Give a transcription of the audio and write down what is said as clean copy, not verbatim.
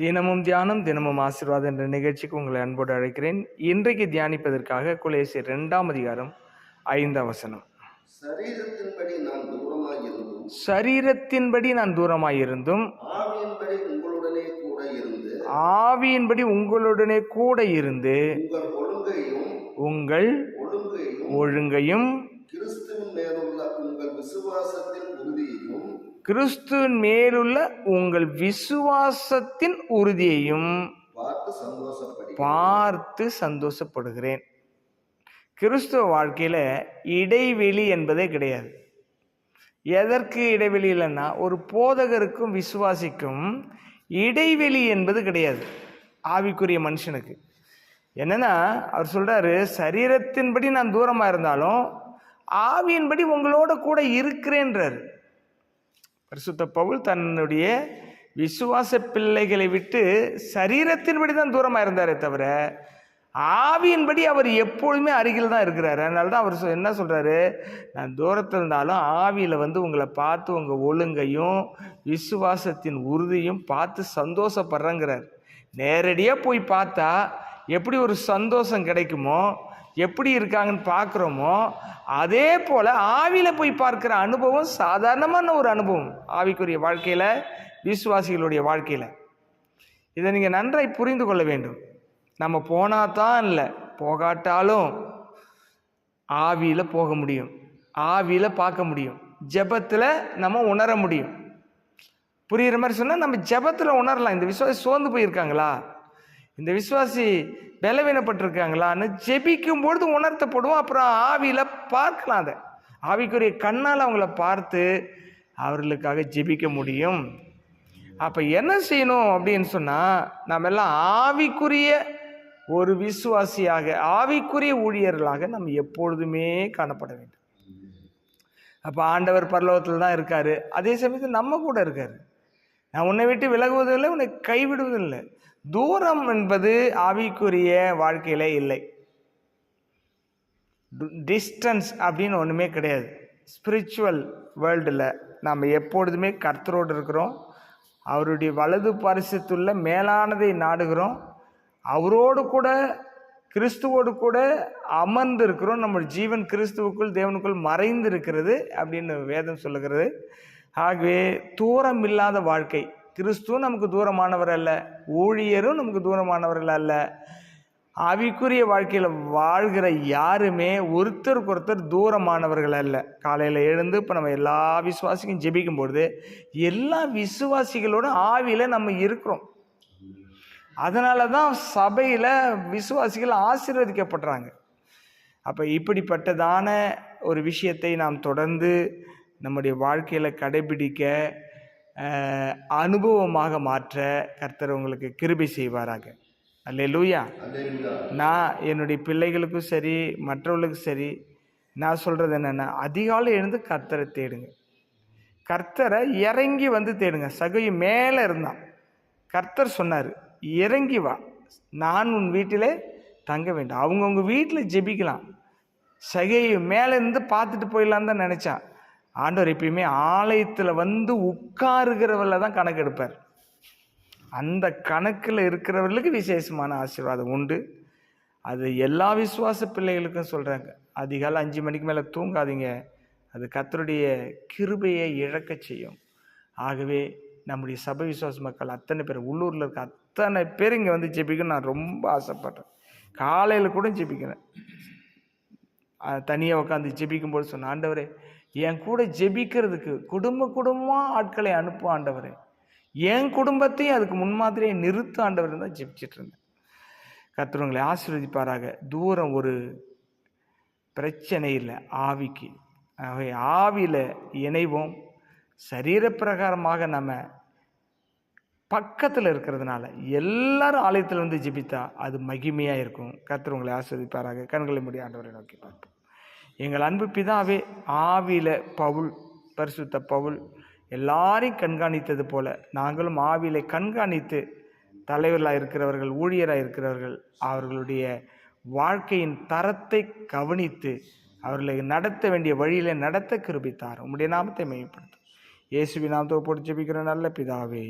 தினமும் தியானம் தினமும் ஆசீர்வாதம் என்ற நிகழ்ச்சிக்கு உங்களை அன்போடு அழைக்கிறேன். இன்றைக்கு தியானிப்பதற்காக கொலோசியர் 2ஆம் அதிகாரம் 5ஆம் வசனம். சரீரத்தின்படி நான் தூரமாயிருந்தும் ஆவியின்படி உங்களுடனே கூட இருந்து உங்கள் ஒழுங்கையும் கிறிஸ்துவின் மேலுள்ள உங்கள் விசுவாசத்தின் உறுதியையும் பார்த்து சந்தோஷப்படுகிறேன். கிறிஸ்துவ வாழ்க்கையில இடைவெளி என்பதே கிடையாது. எதற்கு இடைவெளி இல்லைன்னா, ஒரு போதகருக்கும் விசுவாசிக்கும் இடைவெளி என்பது கிடையாது. ஆவிக்குரிய மனுஷனுக்கு என்னன்னா, அவர் சொல்றாரு, சரீரத்தின்படி நான் தூரமா இருந்தாலும் ஆவியின்படி உங்களோட கூட இருக்கிறேன்றார். பரிசுத்த பவுல் தன்னுடைய விசுவாச பிள்ளைகளை விட்டு சரீரத்தின்படி தான் தூரமாக இருந்தாரே தவிர ஆவியின்படி அவர் எப்பொழுதுமே அருகில் தான் இருக்கிறார். அதனால தான் அவர் என்ன சொல்கிறாரு, நான் தூரத்தில் இருந்தாலும் ஆவியில் உங்களை பார்த்து உங்கள் ஒழுங்கையும் விசுவாசத்தின் உறுதியும் பார்த்து சந்தோஷப்படுறேங்கிறார். நேரடியாக போய் பார்த்தா எப்படி ஒரு சந்தோஷம் கிடைக்குமோ, எப்படி இருக்காங்கன்னு பார்க்குறோமோ, அதே போல் ஆவியில் போய் பார்க்குற அனுபவம் சாதாரணமான ஒரு அனுபவம் ஆவிக்குரிய வாழ்க்கையில், விசுவாசிகளுடைய வாழ்க்கையில். இதை நீங்கள் நன்றாய் புரிந்து கொள்ள வேண்டும். நம்ம போனால் தான் இல்லை, போகாட்டாலும் ஆவியில் போக முடியும், ஆவியில் பார்க்க முடியும், ஜெபத்தில் நம்ம உணர முடியும். புரிகிற மாதிரி சொன்னால் நம்ம ஜெபத்தில் உணரலாம். இந்த விசுவாசி சோர்ந்து போயிருக்காங்களா, இந்த விசுவாசி பலவீனப்பட்டிருக்காங்களான்னு ஜெபிக்கும் பொழுது உணர்த்தப்படுவோம். அப்புறம் ஆவியில் பார்க்கலாம். அதை ஆவிக்குரிய கண்ணால் அவங்கள பார்த்து அவர்களுக்காக ஜெபிக்க முடியும். அப்போ என்ன செய்யணும் அப்படின்னு சொன்னால், நம்ம எல்லாம் ஆவிக்குரிய ஒரு விசுவாசியாக, ஆவிக்குரிய ஊழியர்களாக நம்ம எப்பொழுதுமே காணப்பட வேண்டும். அப்போ ஆண்டவர் பரலோகத்தில் தான் இருக்கார், அதே சமயத்தில் நம்ம கூட இருக்கார். நான் உன்னை விட்டு விலகுவதில்லை, உன்னை கைவிடுவதில்லை. தூரம் என்பது ஆவிக்குரிய வாழ்க்கையில இல்லை. டிஸ்டன்ஸ் அப்படின்னு ஒன்றுமே கிடையாது. ஸ்பிரிச்சுவல் வேர்ல்டில் நாம் எப்பொழுதுமே கர்த்தரோடு இருக்கிறோம், அவருடைய வலது பரிசுத்துள்ள மேலானதை நாடுகிறோம், அவரோடு கூட கிறிஸ்துவோடு கூட அமர்ந்து இருக்கிறோம். நம்ம ஜீவன் கிறிஸ்துவுக்குள் தேவனுக்குள் மறைந்து இருக்கிறது அப்படின்னு வேதம் சொல்லுகிறது. ஆகவே தூரம் இல்லாத வாழ்க்கை. கிறிஸ்துவும் நமக்கு தூரமானவர் அல்ல, ஊழியரும் நமக்கு தூரமானவர்கள் அல்ல. ஆவிக்குரிய வாழ்க்கையில் வாழ்கிற யாருமே ஒருத்தருக்கு ஒருத்தர் தூரமானவர்கள் அல்ல. காலையில் எழுந்து இப்போ நம்ம எல்லா விசுவாசிக்கும் ஜெபிக்கும் பொழுது எல்லா விசுவாசிகளோட ஆவியில் நம்ம இருக்கிறோம். அதனால தான் சபையில் விசுவாசிகள் ஆசீர்வதிக்கப்படுறாங்க. அப்போ இப்படிப்பட்டதான ஒரு விஷயத்தை நாம் தொடர்ந்து நம்முடைய வாழ்க்கையில் கடைபிடிக்க, அனுபவமாக மாற்ற கர்த்தர் உங்களுக்கு கிருபை செய்வாராக. அல்லேலூயா. நான் என்னுடைய பிள்ளைகளுக்கும் சரி, மற்றவர்களுக்கும் சரி, நான் சொல்கிறது என்னென்னா, அதிகாலை எழுந்து கர்த்தரை தேடுங்க. கர்த்தரை இறங்கி தேடுங்க. சகோய் மேலே இருந்தான், கர்த்தர் சொன்னார், இறங்கி வா, நான் உன் வீட்டிலே தங்க வேண்டும். அவங்கவுங்க வீட்டில் ஜெபிக்கலாம். சகை மேலே இருந்து பார்த்துட்டு போயிடலான்னு தான் நினச்சான். ஆண்டவர் எப்பயுமே ஆலயத்தில் உட்காருகிறவர்கள தான் கணக்கு எடுப்பார். அந்த கணக்கில் இருக்கிறவர்களுக்கு விசேஷமான ஆசீர்வாதம் உண்டு. அது எல்லா விசுவாச பிள்ளைகளுக்கும் சொல்கிறாங்க. அதிகாலை 5 மணிக்கு மேலே தூங்காதீங்க, அது கர்த்தருடைய கிருபையை இழக்க செய்யும். ஆகவே நம்முடைய சபை விசுவாச மக்கள் அத்தனை பேர், உள்ளூரில் இருக்க அத்தனை பேர் இங்கே ஜெபிக்கணும்னு நான் ரொம்ப ஆசைப்பட்றேன். காலையில் கூட ஜெபிக்கிறேன். தனியாக உட்காந்து ஜெபிக்கும்போது சொன்ன, ஆண்டவரே என் கூட ஜெபிக்கிறதுக்கு குடும்பமாக ஆட்களை அனுப்பு ஆண்டவரே, என் குடும்பத்தையும் அதுக்கு முன்மாதிரியை நிறுத்த ஆண்டவர் தான் ஜெபிச்சிட்டு இருந்தேன். கர்த்தர் உங்களை ஆசீர்வதிப்பாராக. தூரம் ஒரு பிரச்சனை இல்லை ஆவிக்கு. ஆகவே ஆவியில் இணைவோம். சரீரப்பிரகாரமாக நம்ம பக்கத்தில் இருக்கிறதுனால எல்லாரும் ஆலயத்தில் ஜெபித்தா அது மகிமையாக இருக்கும். கர்த்தர் உங்களை ஆசீர்வதிப்பாராக. கண்களை மூடி ஆண்டவரை நோக்கி பார்ப்போம். எங்கள் அன்பு பிதாவே, ஆவியில் பவுல், பரிசுத்த பவுல் எல்லாரையும் கண்காணித்தது போல நாங்களும் ஆவியில் கண்காணித்து தலைவர்களாக இருக்கிறவர்கள், ஊழியராக இருக்கிறவர்கள், அவர்களுடைய வாழ்க்கையின் தரத்தை கவனித்து அவர்களை நடத்த வேண்டிய வழியில் நடத்த கிருபை தாரும். உம்முடைய நாமத்தை மையப்படுத்தும். இயேசுவின் நாமத்தை போட்டு ஜெபிக்கிற நல்ல பிதாவே.